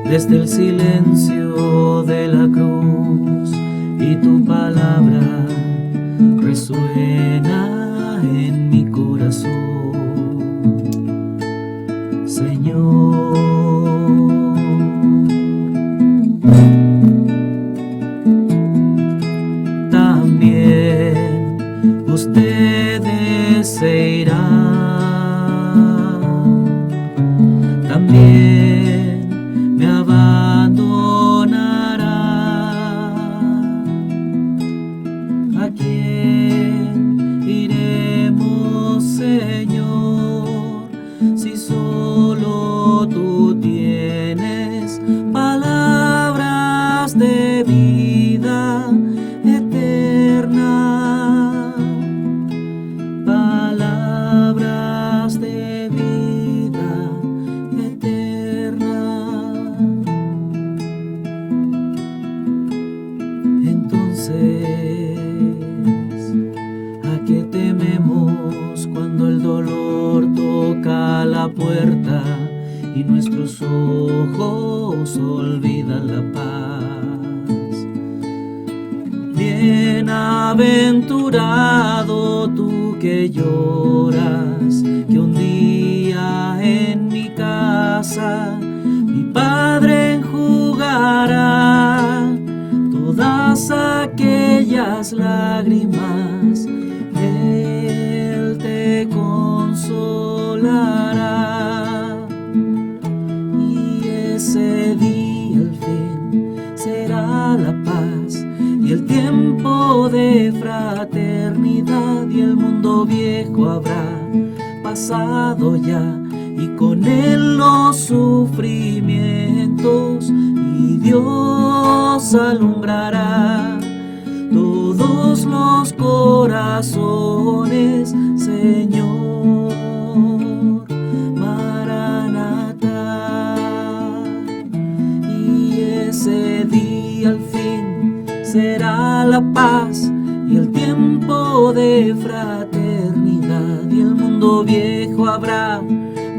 desde el silencio de la cruz, y tu palabra resuena en mi corazón, Señor. También ustedes se irán, también me abandonarán. ¿A quién iremos, Señor, si solo tú tienes palabras de vida eterna? Palabras de vida eterna. Entonces, ¿a qué tememos cuando el dolor toca la puerta y nuestros ojos olvidan la paz? Bienaventurado tú que lloras, que un día en mi casa mi Padre enjugará todas aquellas lágrimas, Él te consolará. Y ese día al fin será la paz y el tiempo de fraternidad, y el mundo viejo habrá pasado ya, y con él los sufrimientos, y Dios alumbrará todos los corazones, Señor. Maranatá. Y ese día al fin será la paz y el tiempo de fraternidad, y el mundo viejo habrá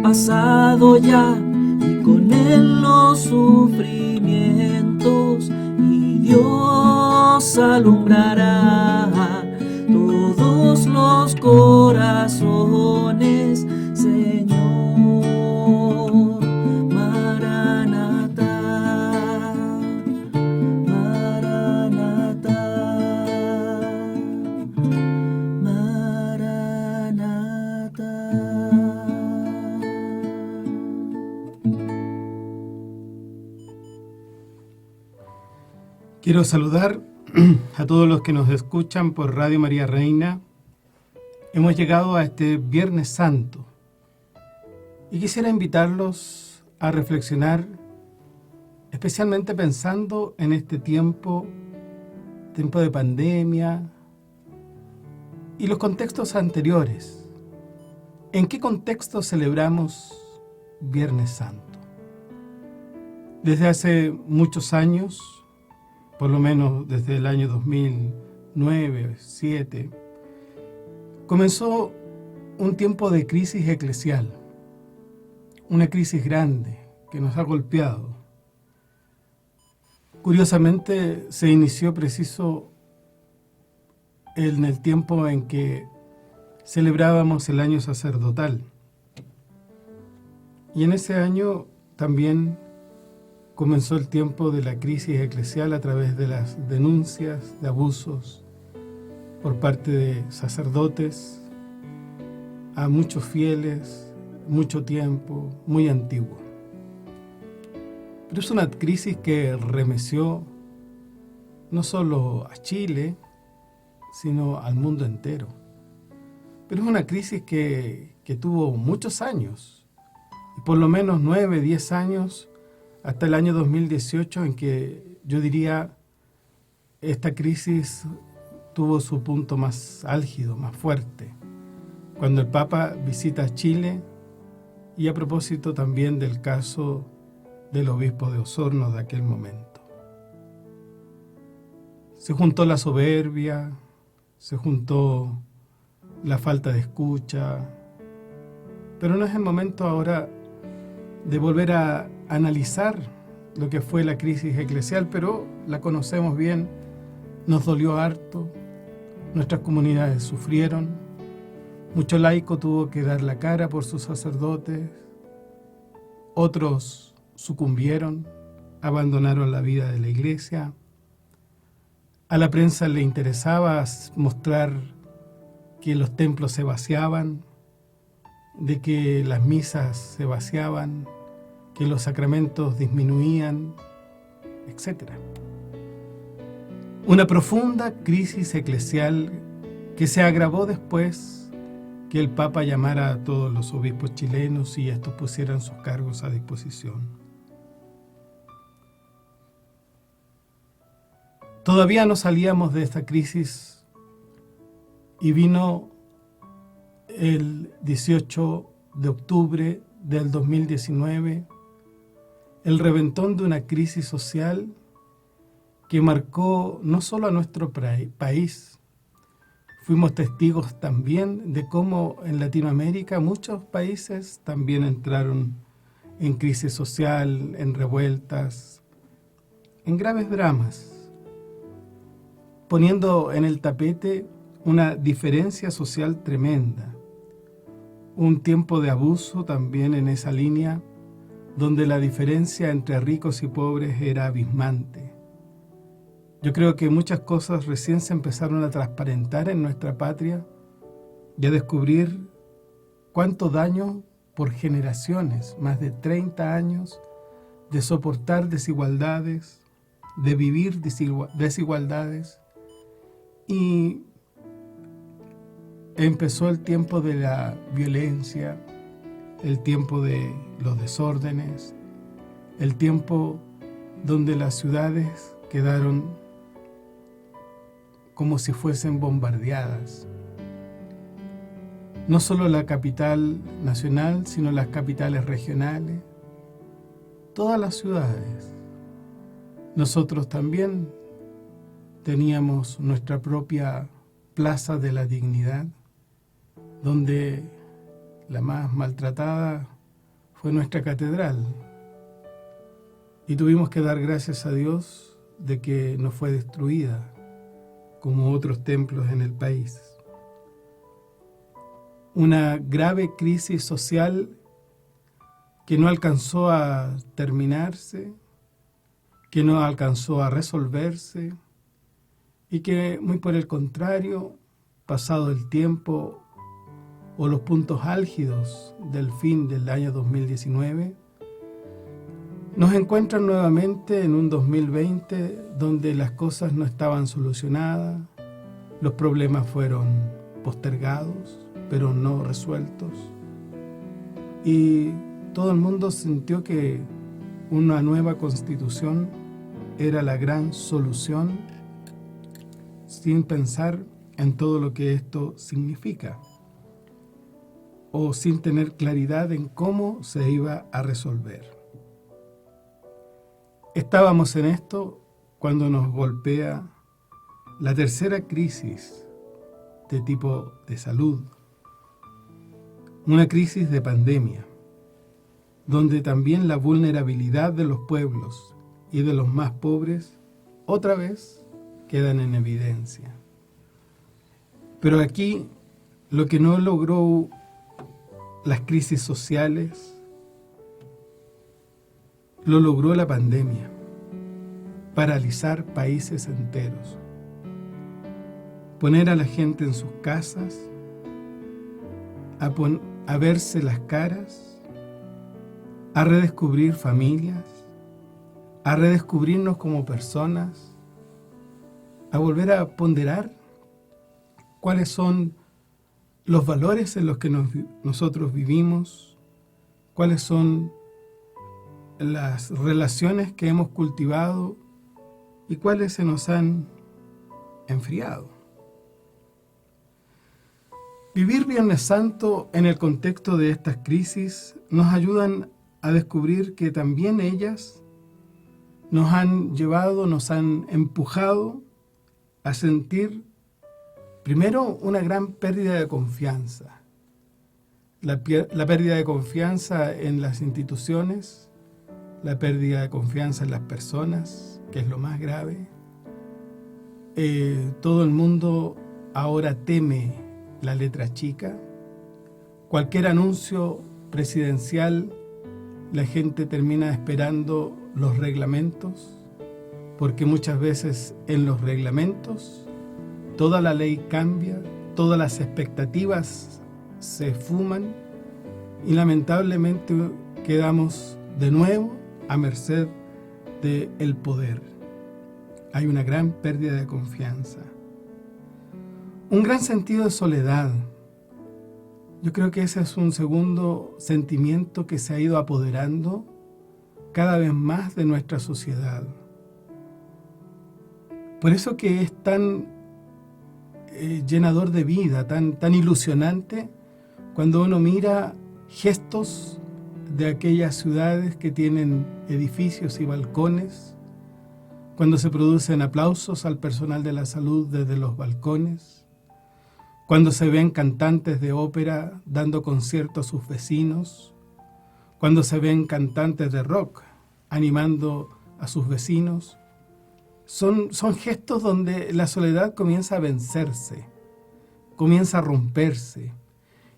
pasado ya, y con él los sufrimientos, y Dios alumbrará todos los corazones, Señor. Maranatá, Maranatá, Maranatá. Quiero saludar a todos los que nos escuchan por Radio María Reina. Hemos llegado a este Viernes Santo y quisiera invitarlos a reflexionar, especialmente pensando en este tiempo de pandemia y los contextos anteriores. ¿En qué contexto celebramos Viernes Santo? Desde hace muchos años, por lo menos desde el año 2009-2007, comenzó un tiempo de crisis eclesial, una crisis grande que nos ha golpeado. Curiosamente, se inició preciso en el tiempo en que celebrábamos el año sacerdotal. Y en ese año también comenzó el tiempo de la crisis eclesial a través de las denuncias de abusos por parte de sacerdotes a muchos fieles, mucho tiempo, muy antiguo. Pero es una crisis que remeció no solo a Chile, sino al mundo entero. Pero es una crisis que tuvo muchos años, y por lo menos 9, 10 años, hasta el año 2018, en que yo diría esta crisis tuvo su punto más álgido, más fuerte, cuando el Papa visita Chile, y a propósito también del caso del obispo de Osorno de aquel momento. Se juntó la soberbia, se juntó la falta de escucha, pero no es el momento ahora de volver a analizar lo que fue la crisis eclesial, pero la conocemos bien, nos dolió harto, nuestras comunidades sufrieron, mucho laico tuvo que dar la cara por sus sacerdotes, otros sucumbieron, abandonaron la vida de la iglesia. A la prensa le interesaba mostrar que los templos se vaciaban, de que las misas se vaciaban, que los sacramentos disminuían, etc. Una profunda crisis eclesial que se agravó después que el Papa llamara a todos los obispos chilenos y estos pusieran sus cargos a disposición. Todavía no salíamos de esta crisis y vino el 18 de octubre del 2019 el reventón de una crisis social que marcó no solo a nuestro país. Fuimos testigos también de cómo en Latinoamérica muchos países también entraron en crisis social, en revueltas, en graves dramas, poniendo en el tapete una diferencia social tremenda, un tiempo de abuso también en esa línea, donde la diferencia entre ricos y pobres era abismante. Yo creo que muchas cosas recién se empezaron a transparentar en nuestra patria y a descubrir cuánto daño por generaciones, más de 30 años, de soportar desigualdades, de vivir desigualdades, y empezó el tiempo de la violencia, el tiempo de los desórdenes, el tiempo donde las ciudades quedaron como si fuesen bombardeadas. No solo la capital nacional, sino las capitales regionales, todas las ciudades. Nosotros también teníamos nuestra propia Plaza de la Dignidad, donde la más maltratada fue nuestra catedral. Y tuvimos que dar gracias a Dios de que no fue destruida, como otros templos en el país. Una grave crisis social que no alcanzó a terminarse, que no alcanzó a resolverse, y que, muy por el contrario, pasado el tiempo o los puntos álgidos del fin del año 2019, nos encuentran nuevamente en un 2020 donde las cosas no estaban solucionadas, los problemas fueron postergados, pero no resueltos, y todo el mundo sintió que una nueva constitución era la gran solución, sin pensar en todo lo que esto significa, o sin tener claridad en cómo se iba a resolver. Estábamos en esto cuando nos golpea la tercera crisis de tipo de salud, una crisis de pandemia, donde también la vulnerabilidad de los pueblos y de los más pobres otra vez quedan en evidencia. Pero aquí lo que no logró las crisis sociales, lo logró la pandemia, paralizar países enteros, poner a la gente en sus casas, a verse las caras, a redescubrir familias, a redescubrirnos como personas, a volver a ponderar cuáles son los valores en los que nosotros vivimos, cuáles son las relaciones que hemos cultivado y cuáles se nos han enfriado. Vivir Viernes Santo en el contexto de estas crisis nos ayudan a descubrir que también ellas nos han llevado, nos han empujado a sentir primero una gran pérdida de confianza. La pérdida de confianza en las instituciones, la pérdida de confianza en las personas, que es lo más grave. Todo el mundo ahora teme la letra chica. Cualquier anuncio presidencial, la gente termina esperando los reglamentos, porque muchas veces en los reglamentos toda la ley cambia, todas las expectativas se esfuman y lamentablemente quedamos de nuevo a merced del poder. Hay una gran pérdida de confianza. Un gran sentido de soledad. Yo creo que ese es un segundo sentimiento que se ha ido apoderando cada vez más de nuestra sociedad. Por eso que es tan llenador de vida, tan ilusionante cuando uno mira gestos de aquellas ciudades que tienen edificios y balcones, cuando se producen aplausos al personal de la salud desde los balcones, cuando se ven cantantes de ópera dando conciertos a sus vecinos, cuando se ven cantantes de rock animando a sus vecinos. Son gestos donde la soledad comienza a vencerse, comienza a romperse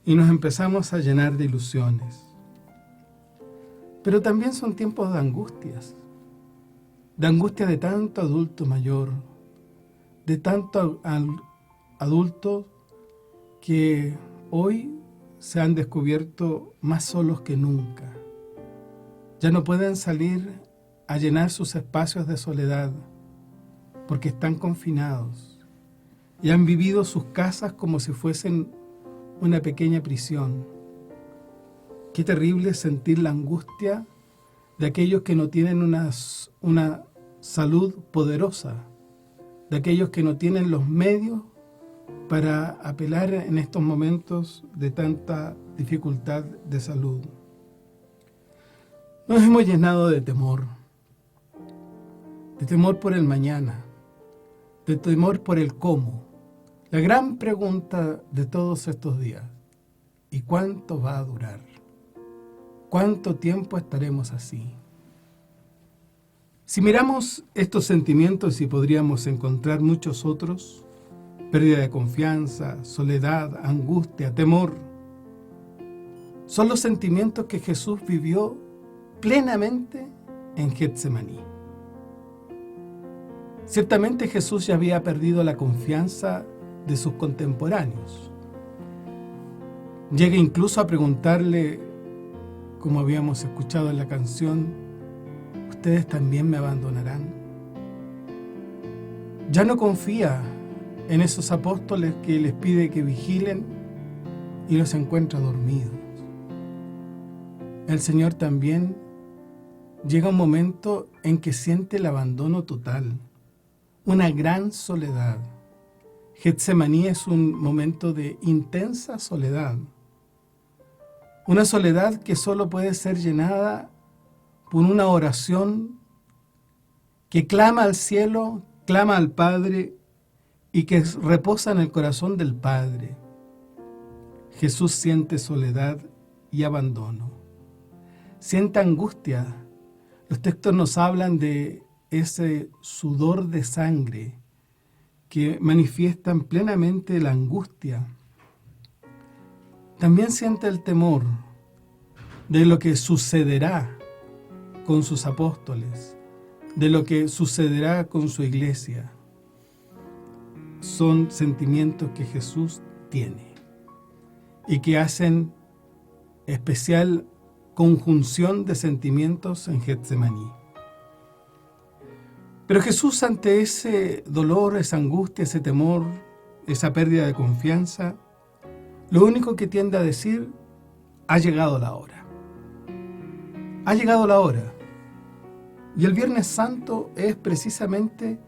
y nos empezamos a llenar de ilusiones. Pero también son tiempos de angustia de tanto adulto mayor, de tanto adulto que hoy se han descubierto más solos que nunca. Ya no pueden salir a llenar sus espacios de soledad porque están confinados y han vivido sus casas como si fuesen una pequeña prisión. Qué terrible sentir la angustia de aquellos que no tienen una salud poderosa, de aquellos que no tienen los medios para apelar en estos momentos de tanta dificultad de salud. Nos hemos llenado de temor por el mañana, de temor por el cómo. La gran pregunta de todos estos días: ¿y cuánto va a durar? ¿Cuánto tiempo estaremos así? Si miramos estos sentimientos, y podríamos encontrar muchos otros: pérdida de confianza, soledad, angustia, temor, son los sentimientos que Jesús vivió plenamente en Getsemaní. Ciertamente Jesús ya había perdido la confianza de sus contemporáneos. Llega incluso a preguntarle, como habíamos escuchado en la canción: ¿ustedes también me abandonarán? Ya no confía en esos apóstoles que les pide que vigilen y los encuentra dormidos. El Señor también llega un momento en que siente el abandono total, una gran soledad. Getsemaní es un momento de intensa soledad, una soledad que solo puede ser llenada por una oración que clama al cielo, clama al Padre y que reposa en el corazón del Padre. Jesús siente soledad y abandono, siente angustia. Los textos nos hablan de ese sudor de sangre que manifiestan plenamente la angustia. También siente el temor de lo que sucederá con sus apóstoles, de lo que sucederá con su iglesia. Son sentimientos que Jesús tiene y que hacen especial conjunción de sentimientos en Getsemaní. Pero Jesús, ante ese dolor, esa angustia, ese temor, esa pérdida de confianza, lo único que tiende a decir: ha llegado la hora. Ha llegado la hora. Y el Viernes Santo es precisamente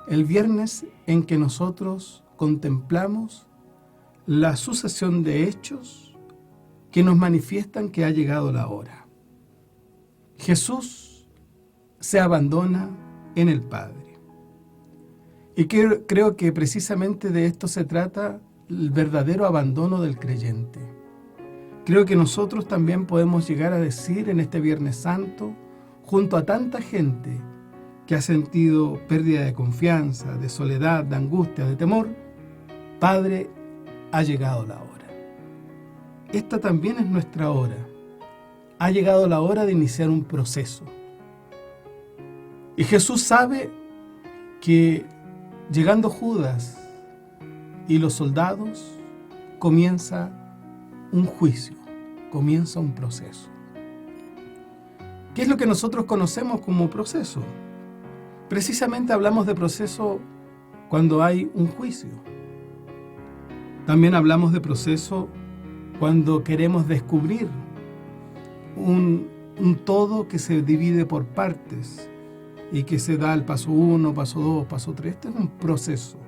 el viernes en que nosotros contemplamos la sucesión de hechos que nos manifiestan que ha llegado la hora. Jesús se abandona en el Padre. Y creo que precisamente de esto se trata el verdadero abandono del creyente. Creo que nosotros también podemos llegar a decir en este Viernes Santo, junto a tanta gente que ha sentido pérdida de confianza, de soledad, de angustia, de temor, Padre, ha llegado la hora. Esta también es nuestra hora. Ha llegado la hora de iniciar un proceso. Y Jesús sabe que llegando Judas y los soldados, comienza un juicio, comienza un proceso. ¿Qué es lo que nosotros conocemos como proceso? Precisamente hablamos de proceso cuando hay un juicio. También hablamos de proceso cuando queremos descubrir un todo que se divide por partes y que se da el paso 1, paso 2, paso 3. Este es un proceso.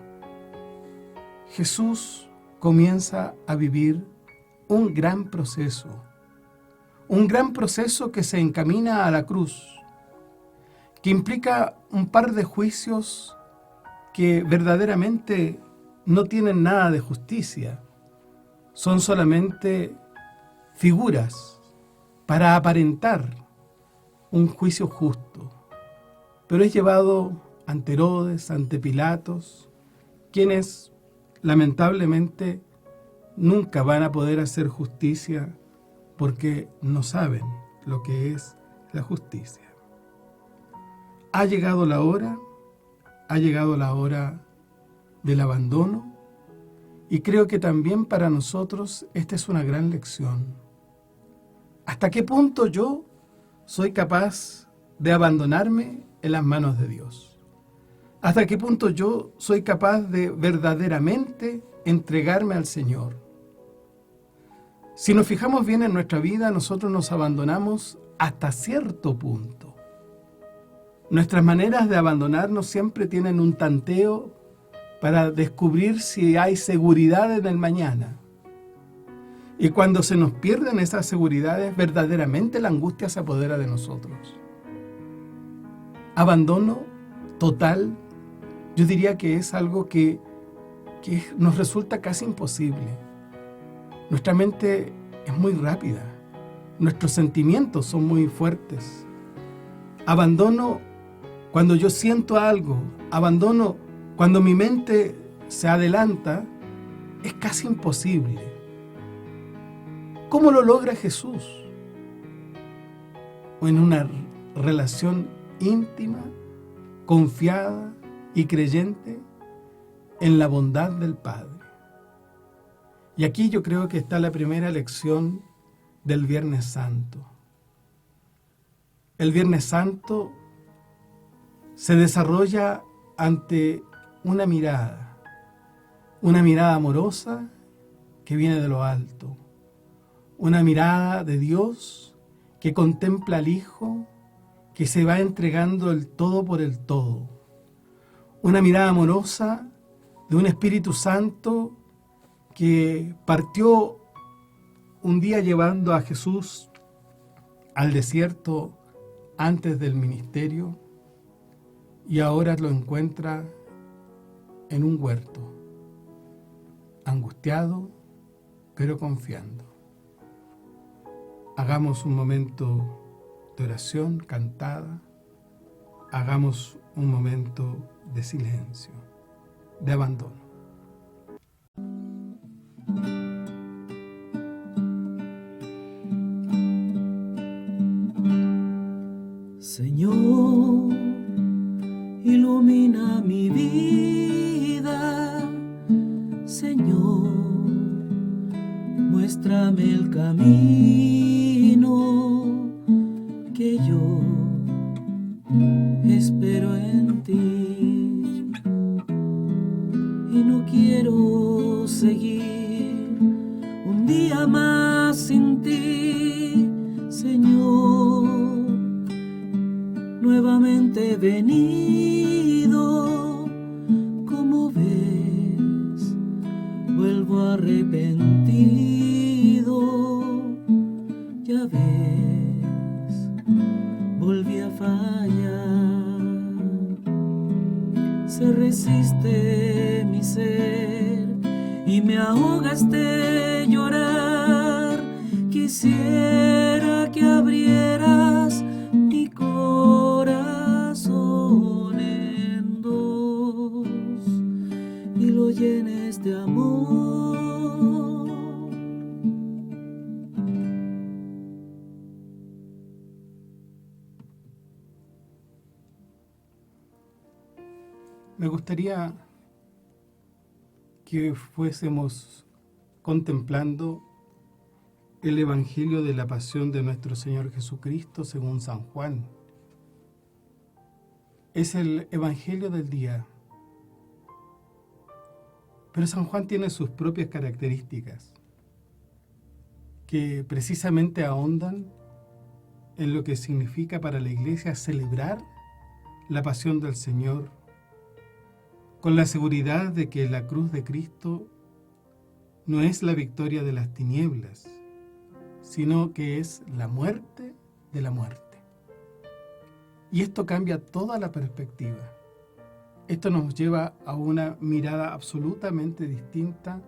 Jesús comienza a vivir un gran proceso que se encamina a la cruz, que implica un par de juicios que verdaderamente no tienen nada de justicia, son solamente figuras para aparentar un juicio justo, pero es llevado ante Herodes, ante Pilatos, quienes lamentablemente nunca van a poder hacer justicia porque no saben lo que es la justicia. Ha llegado la hora del abandono, y creo que también para nosotros esta es una gran lección. ¿Hasta qué punto yo soy capaz de abandonarme en las manos de Dios? ¿Hasta qué punto yo soy capaz de verdaderamente entregarme al Señor? Si nos fijamos bien en nuestra vida, nosotros nos abandonamos hasta cierto punto. Nuestras maneras de abandonarnos siempre tienen un tanteo para descubrir si hay seguridad en el mañana. Y cuando se nos pierden esas seguridades, verdaderamente la angustia se apodera de nosotros. Abandono total, yo diría que es algo que nos resulta casi imposible. Nuestra mente es muy rápida, nuestros sentimientos son muy fuertes. Abandono cuando yo siento algo, abandono cuando mi mente se adelanta, es casi imposible. ¿Cómo lo logra Jesús? En una relación íntima, confiada y creyente en la bondad del Padre. Y aquí yo creo que está la primera lección del Viernes Santo. El Viernes Santo se desarrolla ante una mirada amorosa que viene de lo alto, una mirada de Dios que contempla al Hijo, que se va entregando el todo por el todo, una mirada amorosa de un Espíritu Santo que partió un día llevando a Jesús al desierto antes del ministerio y ahora lo encuentra en un huerto, angustiado, pero confiando. Hagamos un momento de oración cantada, hagamos un momento de silencio, de abandono. Señor, ilumina mi vida. Señor, muéstrame el camino que yo espero en ti. Y no quiero seguir un día más sin ti, Señor. Nuevamente he venido, como ves, vuelvo arrepentido. Ya ves, volví a fallar. Se resiste mi ser y me ahoga este llorar. Quisiera que abrieras mi corazón Me gustaría que fuésemos contemplando el Evangelio de la Pasión de nuestro Señor Jesucristo según San Juan. Es el Evangelio del día. Pero San Juan tiene sus propias características que precisamente ahondan en lo que significa para la Iglesia celebrar la pasión del Señor con la seguridad de que la cruz de Cristo no es la victoria de las tinieblas, sino que es la muerte de la muerte. Y esto cambia toda la perspectiva. Esto nos lleva a una mirada absolutamente distinta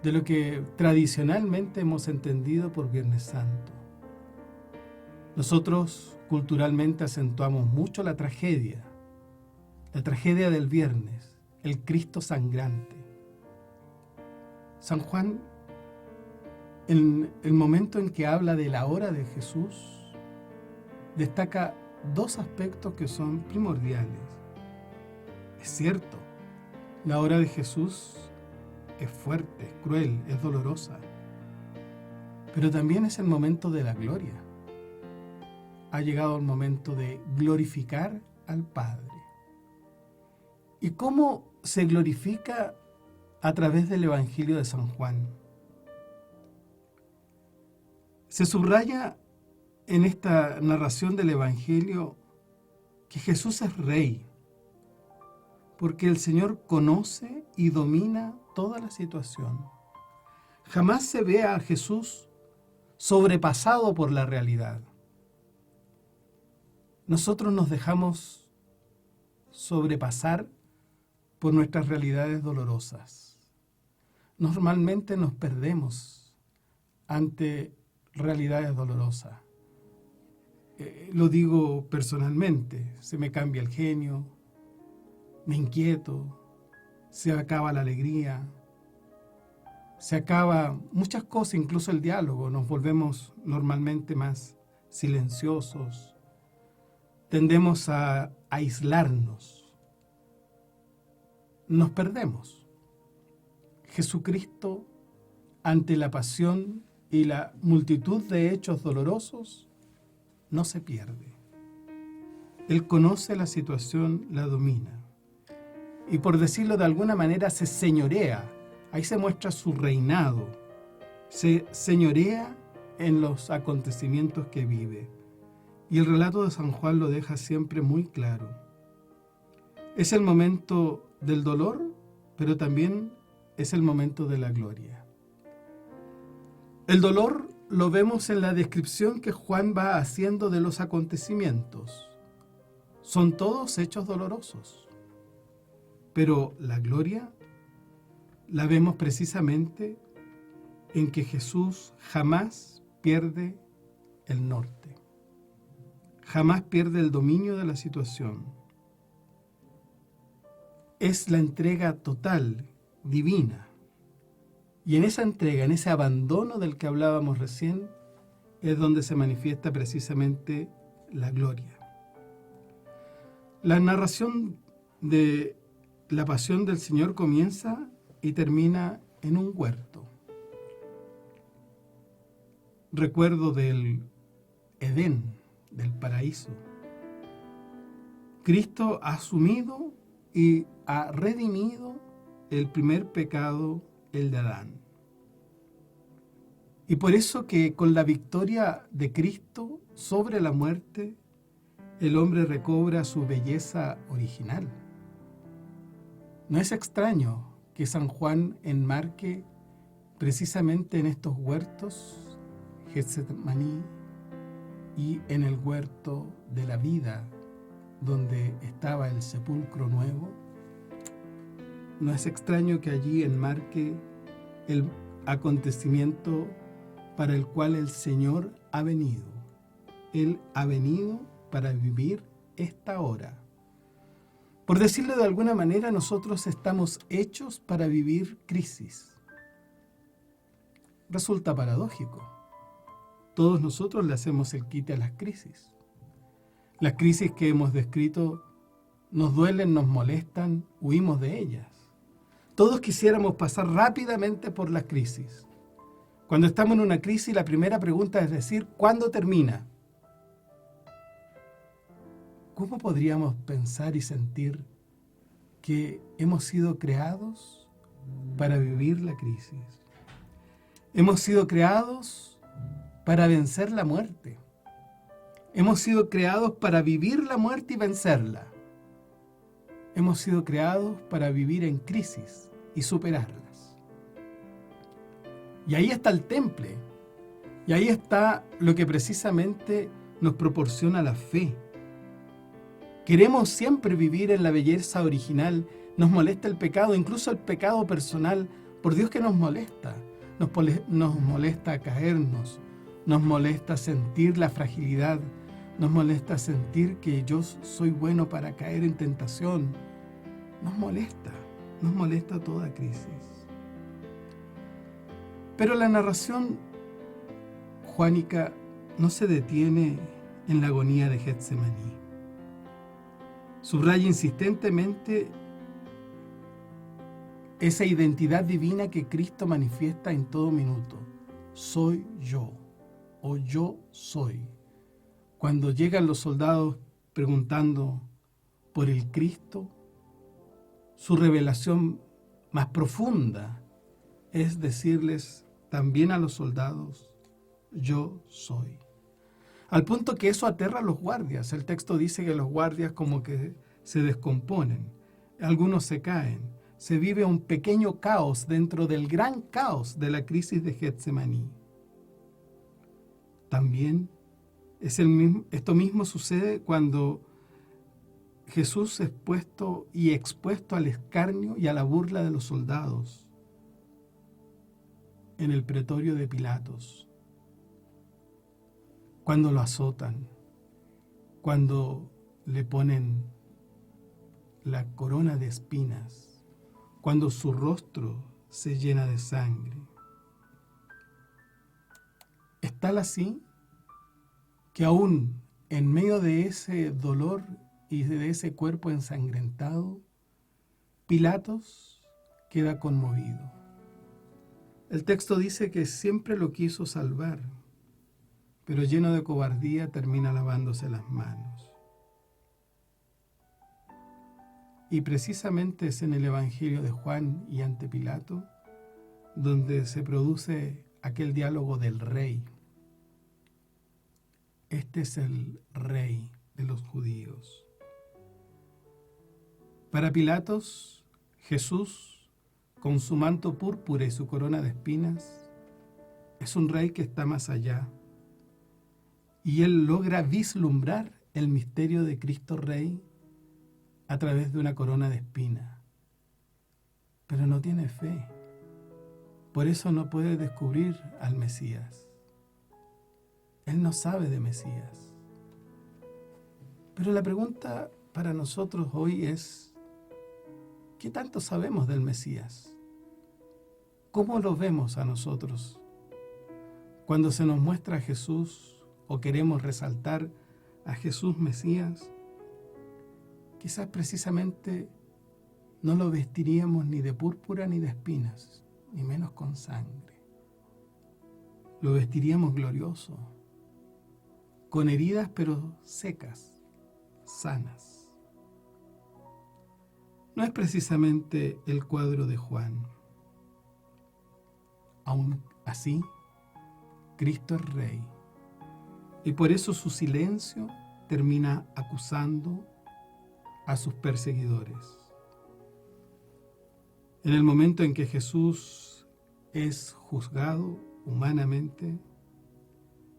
de lo que tradicionalmente hemos entendido por Viernes Santo. Nosotros culturalmente acentuamos mucho la tragedia del viernes, el Cristo sangrante. San Juan, en el momento en que habla de la hora de Jesús, destaca dos aspectos que son primordiales. Es cierto, la hora de Jesús es fuerte, es cruel, es dolorosa, pero también es el momento de la gloria. Ha llegado el momento de glorificar al Padre. ¿Y cómo se glorifica a través del Evangelio de San Juan? Se subraya en esta narración del Evangelio que Jesús es Rey, porque el Señor conoce y domina toda la situación. Jamás se ve a Jesús sobrepasado por la realidad. Nosotros nos dejamos sobrepasar por nuestras realidades dolorosas. Normalmente nos perdemos ante realidades dolorosas. Lo digo personalmente, se me cambia el genio, me inquieto, se acaba la alegría, se acaba muchas cosas, incluso el diálogo, nos volvemos normalmente más silenciosos, tendemos a aislarnos, nos perdemos. Jesucristo, ante la pasión y la multitud de hechos dolorosos, no se pierde. Él conoce la situación, la domina. Y por decirlo de alguna manera, se señorea. Ahí se muestra su reinado. Se señorea en los acontecimientos que vive. Y el relato de San Juan lo deja siempre muy claro. Es el momento del dolor, pero también es el momento de la gloria. El dolor lo vemos en la descripción que Juan va haciendo de los acontecimientos. Son todos hechos dolorosos. Pero la gloria la vemos precisamente en que Jesús jamás pierde el norte. Jamás pierde el dominio de la situación. Es la entrega total, divina. Y en esa entrega, en ese abandono del que hablábamos recién, es donde se manifiesta precisamente la gloria. La narración de la pasión del Señor comienza y termina en un huerto. Recuerdo del Edén, del paraíso. Cristo ha asumido y ha redimido el primer pecado, el de Adán. Y por eso que con la victoria de Cristo sobre la muerte, el hombre recobra su belleza original. No es extraño que San Juan enmarque precisamente en estos huertos, Getsemaní, y en el huerto de la vida, donde estaba el sepulcro nuevo. No es extraño que allí enmarque el acontecimiento para el cual el Señor ha venido. Él ha venido para vivir esta hora. Por decirlo de alguna manera, nosotros estamos hechos para vivir crisis. Resulta paradójico. Todos nosotros le hacemos el quite a las crisis. Las crisis que hemos descrito nos duelen, nos molestan, huimos de ellas. Todos quisiéramos pasar rápidamente por las crisis. Cuando estamos en una crisis, la primera pregunta es decir, ¿cuándo termina? ¿Cómo podríamos pensar y sentir que hemos sido creados para vivir la crisis? Hemos sido creados para vencer la muerte. Hemos sido creados para vivir la muerte y vencerla. Hemos sido creados para vivir en crisis y superarlas. Y ahí está el temple. Y ahí está lo que precisamente nos proporciona la fe. Queremos siempre vivir en la belleza original. Nos molesta el pecado, incluso el pecado personal. Por Dios que nos molesta. Nos molesta caernos. Nos molesta sentir la fragilidad. Nos molesta sentir que yo soy bueno para caer en tentación. Nos molesta toda crisis. Pero la narración juánica no se detiene en la agonía de Getsemaní. Subraya insistentemente esa identidad divina que Cristo manifiesta en todo minuto. Soy yo, o yo soy. Cuando llegan los soldados preguntando por el Cristo, su revelación más profunda es decirles también a los soldados, yo soy. Al punto que eso aterra a los guardias. El texto dice que los guardias como que se descomponen, algunos se caen, se vive un pequeño caos dentro del gran caos de la crisis de Getsemaní. También esto mismo sucede cuando Jesús es puesto y expuesto al escarnio y a la burla de los soldados en el pretorio de Pilatos, cuando lo azotan, cuando le ponen la corona de espinas, cuando su rostro se llena de sangre. Es tal así que aún en medio de ese dolor y de ese cuerpo ensangrentado, Pilatos queda conmovido. El texto dice que siempre lo quiso salvar, pero lleno de cobardía termina lavándose las manos. Y precisamente es en el Evangelio de Juan y ante Pilato donde se produce aquel diálogo del rey. Este es el rey de los judíos. Para Pilatos, Jesús, con su manto púrpura y su corona de espinas, es un rey que está más allá. Y él logra vislumbrar el misterio de Cristo Rey a través de una corona de espinas. Pero no tiene fe. Por eso no puede descubrir al Mesías. Él no sabe de Mesías. Pero la pregunta para nosotros hoy es, ¿qué tanto sabemos del Mesías? ¿Cómo lo vemos a nosotros? Cuando se nos muestra a Jesús o queremos resaltar a Jesús Mesías, quizás precisamente no lo vestiríamos ni de púrpura ni de espinas, ni menos con sangre. Lo vestiríamos glorioso, con heridas pero secas, sanas. No es precisamente el cuadro de Juan. Aún así, Cristo es Rey. Y por eso su silencio termina acusando a sus perseguidores. En el momento en que Jesús es juzgado humanamente,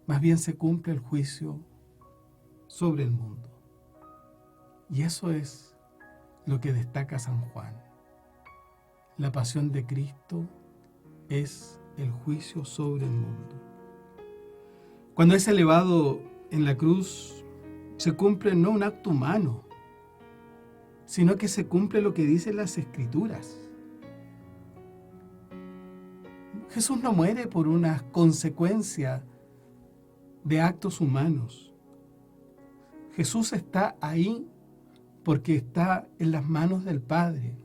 más bien se cumple el juicio sobre el mundo. Y eso es lo que destaca San Juan. La pasión de Cristo es el juicio sobre el mundo. Cuando es elevado en la cruz, se cumple no un acto humano, sino que se cumple lo que dicen las Escrituras. Jesús no muere por una consecuencia de actos humanos. Jesús está ahí porque está en las manos del Padre.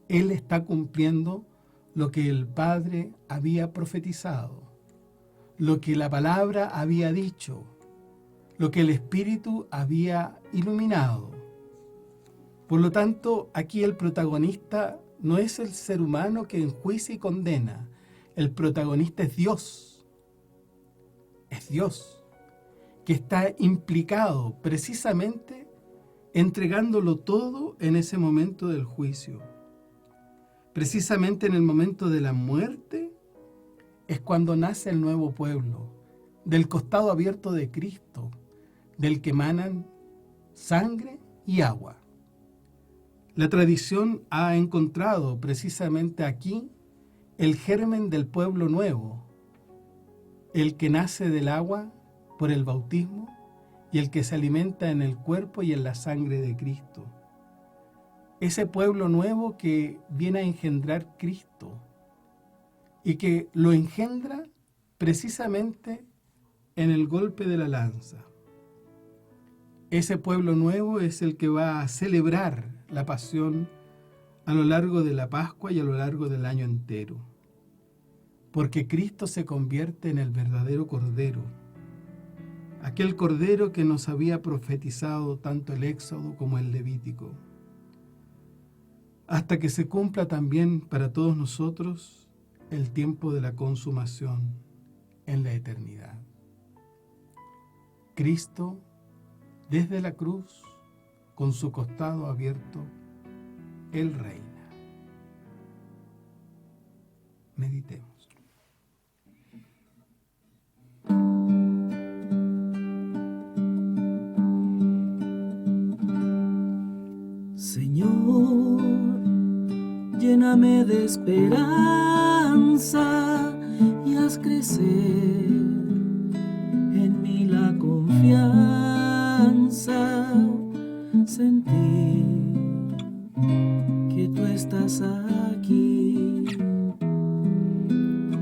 Él está cumpliendo lo que el Padre había profetizado, lo que la palabra había dicho, lo que el Espíritu había iluminado. Por lo tanto, aquí el protagonista no es el ser humano que enjuicia y condena. El protagonista es Dios. Es Dios, que está implicado precisamente entregándolo todo en ese momento del juicio. Precisamente en el momento de la muerte es cuando nace el nuevo pueblo, del costado abierto de Cristo, del que emanan sangre y agua. La tradición ha encontrado precisamente aquí el germen del pueblo nuevo, el que nace del agua por el bautismo y el que se alimenta en el cuerpo y en la sangre de Cristo. Ese pueblo nuevo que viene a engendrar Cristo y que lo engendra precisamente en el golpe de la lanza. Ese pueblo nuevo es el que va a celebrar la pasión a lo largo de la Pascua y a lo largo del año entero. Porque Cristo se convierte en el verdadero Cordero, aquel Cordero que nos había profetizado tanto el Éxodo como el Levítico, hasta que se cumpla también para todos nosotros el tiempo de la consumación en la eternidad. Cristo, desde la cruz, con su costado abierto, Él reina. Meditemos. Señor, lléname de esperanza y haz crecer en mí la confianza, sentir que tú estás aquí,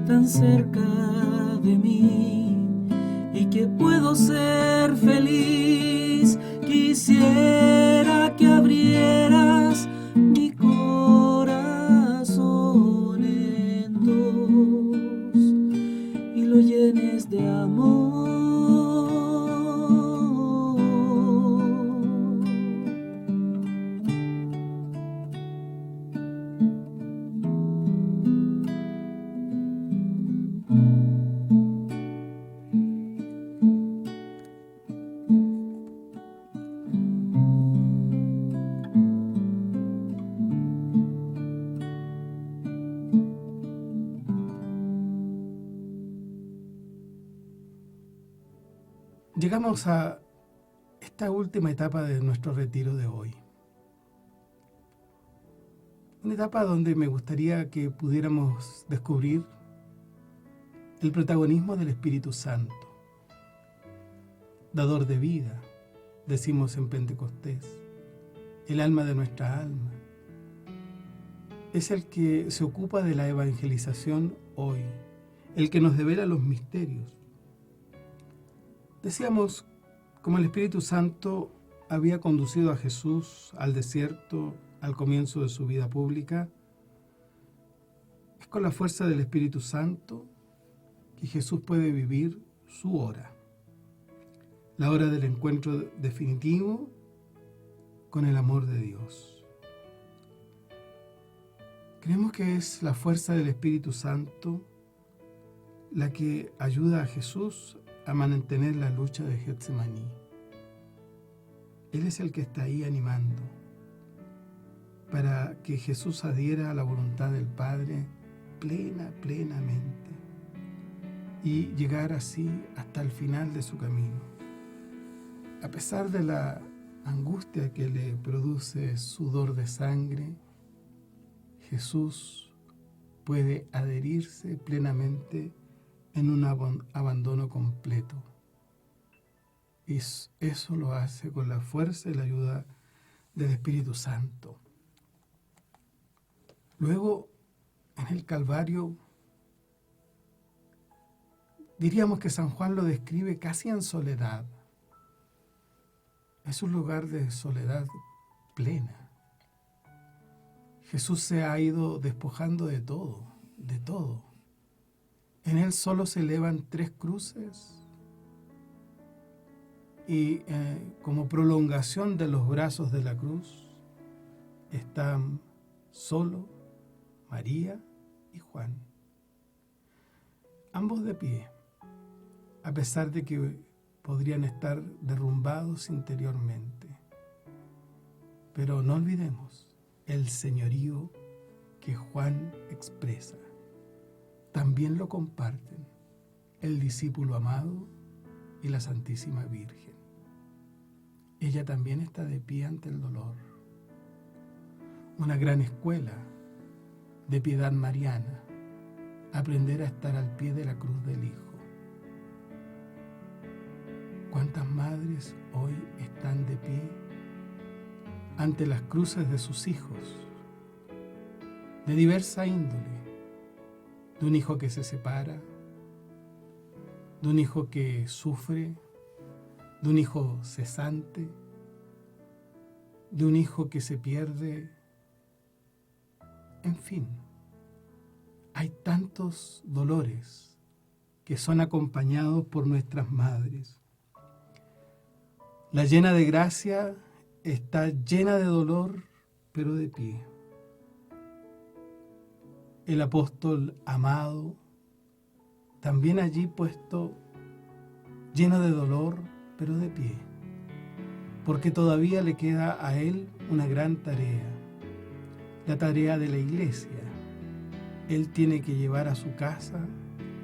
tan cerca de mí, y que puedo ser feliz. Quisiera que abrieras mi corazón en dos y lo llenes de amor. Llegamos a esta última etapa de nuestro retiro de hoy. Una etapa donde me gustaría que pudiéramos descubrir el protagonismo del Espíritu Santo, dador de vida, decimos en Pentecostés, el alma de nuestra alma. Es el que se ocupa de la evangelización hoy, el que nos devela los misterios. Decíamos, como el Espíritu Santo había conducido a Jesús al desierto al comienzo de su vida pública, es con la fuerza del Espíritu Santo que Jesús puede vivir su hora, la hora del encuentro definitivo con el amor de Dios. Creemos que es la fuerza del Espíritu Santo la que ayuda a Jesús a mantener la lucha de Getsemaní. Él es el que está ahí animando para que Jesús adhiera a la voluntad del Padre plenamente y llegar así hasta el final de su camino. A pesar de la angustia que le produce sudor de sangre, Jesús puede adherirse plenamente en un abandono completo. Y eso lo hace con la fuerza y la ayuda del Espíritu Santo. Luego, en el Calvario, diríamos que San Juan lo describe casi en soledad. es un lugar de soledad plena. Jesús se ha ido despojando de todo, de todo. En Él solo se elevan 3 cruces y como prolongación de los brazos de la cruz están solo María y Juan, ambos de pie, a pesar de que podrían estar derrumbados interiormente. Pero no olvidemos el señorío que Juan expresa. También lo comparten el discípulo amado y la Santísima Virgen. Ella también está de pie ante el dolor. Una gran escuela de piedad mariana, aprender a estar al pie de la cruz del Hijo. ¿Cuántas madres hoy están de pie ante las cruces de sus hijos, de diversa índole? De un hijo que se separa, de un hijo que sufre, de un hijo cesante, de un hijo que se pierde. En fin, hay tantos dolores que son acompañados por nuestras madres. La llena de gracia está llena de dolor, pero de pie. El apóstol amado, también allí puesto, lleno de dolor, pero de pie, porque todavía le queda a él una gran tarea, la tarea de la iglesia. Él tiene que llevar a su casa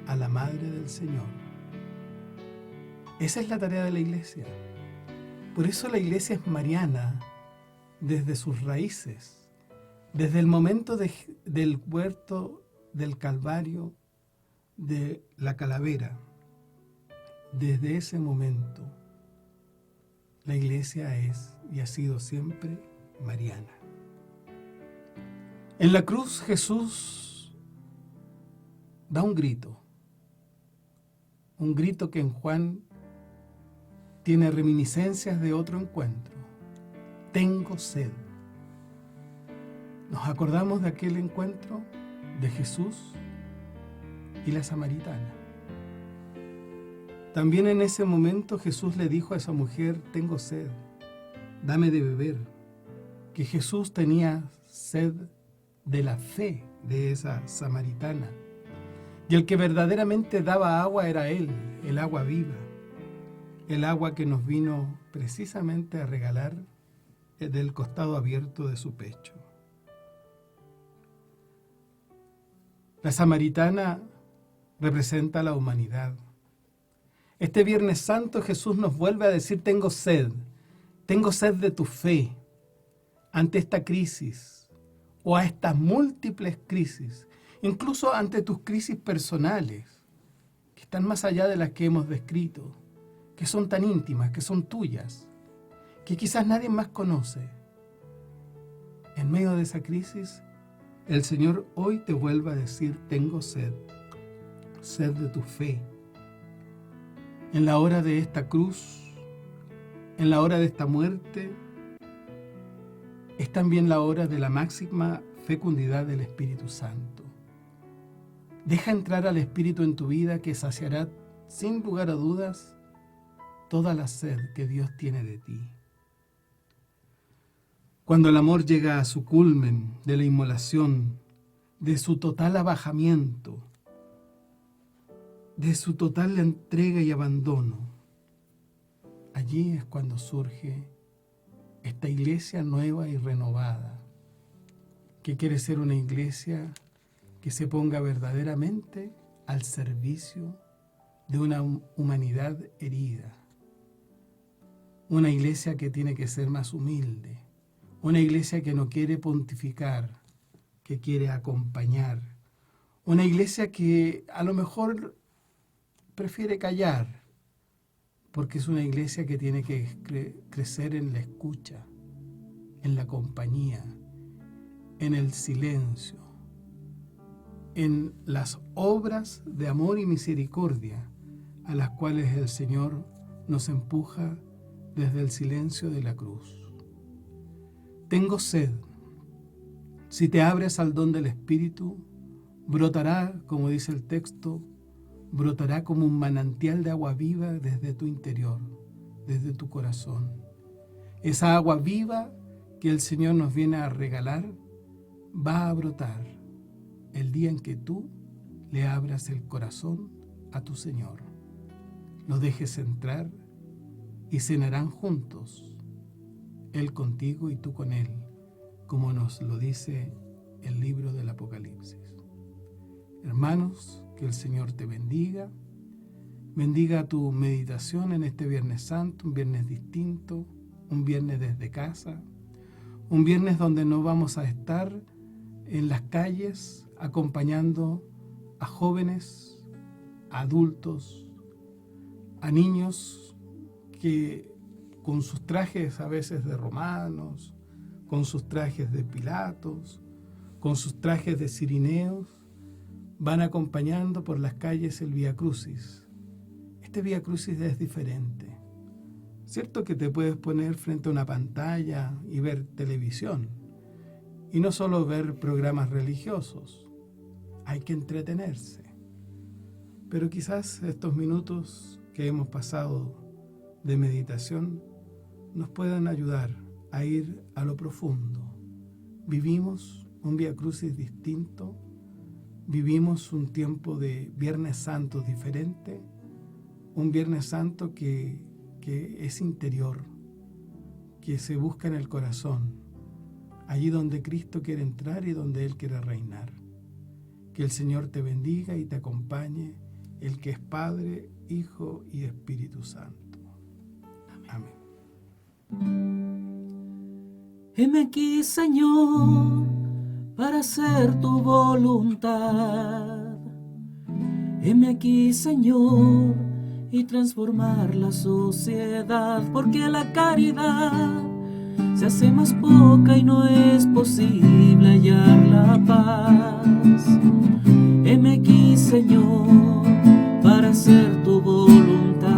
a la Madre del Señor. Esa es la tarea de la iglesia. Por eso la iglesia es mariana desde sus raíces. Desde el momento del huerto del Calvario, de la calavera, desde ese momento, la iglesia es y ha sido siempre mariana. En la cruz Jesús da un grito que en Juan tiene reminiscencias de otro encuentro. Tengo sed. Nos acordamos de aquel encuentro de Jesús y la samaritana. También en ese momento Jesús le dijo a esa mujer, tengo sed, dame de beber. Que Jesús tenía sed de la fe de esa samaritana. Y el que verdaderamente daba agua era Él, el agua viva. El agua que nos vino precisamente a regalar del costado abierto de su pecho. La samaritana representa a la humanidad. Este Viernes Santo Jesús nos vuelve a decir, tengo sed de tu fe ante esta crisis o a estas múltiples crisis, incluso ante tus crisis personales, que están más allá de las que hemos descrito, que son tan íntimas, que son tuyas, que quizás nadie más conoce. En medio de esa crisis, el Señor hoy te vuelve a decir, tengo sed de tu fe. En la hora de esta cruz, en la hora de esta muerte, es también la hora de la máxima fecundidad del Espíritu Santo. Deja entrar al Espíritu en tu vida que saciará, sin lugar a dudas, toda la sed que Dios tiene de ti. Cuando el amor llega a su culmen de la inmolación, de su total abajamiento, de su total entrega y abandono, allí es cuando surge esta iglesia nueva y renovada, que quiere ser una iglesia que se ponga verdaderamente al servicio de una humanidad herida, una iglesia que tiene que ser más humilde, una iglesia que no quiere pontificar, que quiere acompañar, una iglesia que a lo mejor prefiere callar, porque es una iglesia que tiene que crecer en la escucha, en la compañía, en el silencio, en las obras de amor y misericordia a las cuales el Señor nos empuja desde el silencio de la cruz. Tengo sed. Si te abres al don del Espíritu, brotará, como dice el texto, brotará como un manantial de agua viva desde tu interior, desde tu corazón. Esa agua viva que el Señor nos viene a regalar va a brotar el día en que tú le abras el corazón a tu Señor. Lo dejes entrar y cenarán juntos, Él contigo y tú con Él, como nos lo dice el libro del Apocalipsis. Hermanos, que el Señor te bendiga, bendiga tu meditación en este Viernes Santo, un viernes distinto, un viernes desde casa, un viernes donde no vamos a estar en las calles acompañando a jóvenes, a adultos, a niños que con sus trajes a veces de romanos, con sus trajes de Pilatos, con sus trajes de cirineos, van acompañando por las calles el Vía Crucis. Este Vía Crucis es diferente. Cierto que te puedes poner frente a una pantalla y ver televisión, y no solo ver programas religiosos, hay que entretenerse. Pero quizás estos minutos que hemos pasado de meditación nos puedan ayudar a ir a lo profundo. Vivimos un Vía Crucis distinto, vivimos un tiempo de Viernes Santo diferente, un Viernes Santo que es interior, que se busca en el corazón, allí donde Cristo quiere entrar y donde Él quiere reinar. Que el Señor te bendiga y te acompañe, el que es Padre, Hijo y Espíritu Santo. Amén. Heme aquí, Señor, para hacer tu voluntad. Heme aquí, Señor, y transformar la sociedad, porque la caridad se hace más poca y no es posible hallar la paz. Heme aquí, Señor, para hacer tu voluntad.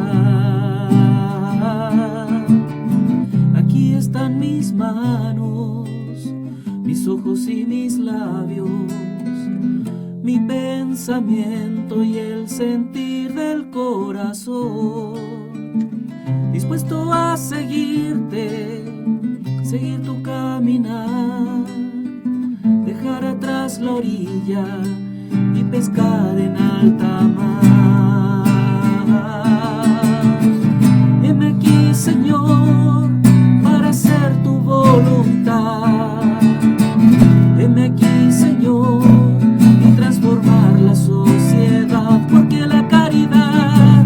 Aquí están mis manos, mis ojos y mis labios, mi pensamiento y el sentir del corazón, dispuesto a seguirte, seguir tu caminar, dejar atrás la orilla y pescar en alta mar. Heme aquí, Señor, para hacer tu voluntad. Heme aquí, Señor, y transformar la sociedad, porque la caridad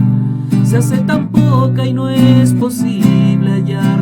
se hace tan poca y no es posible hallar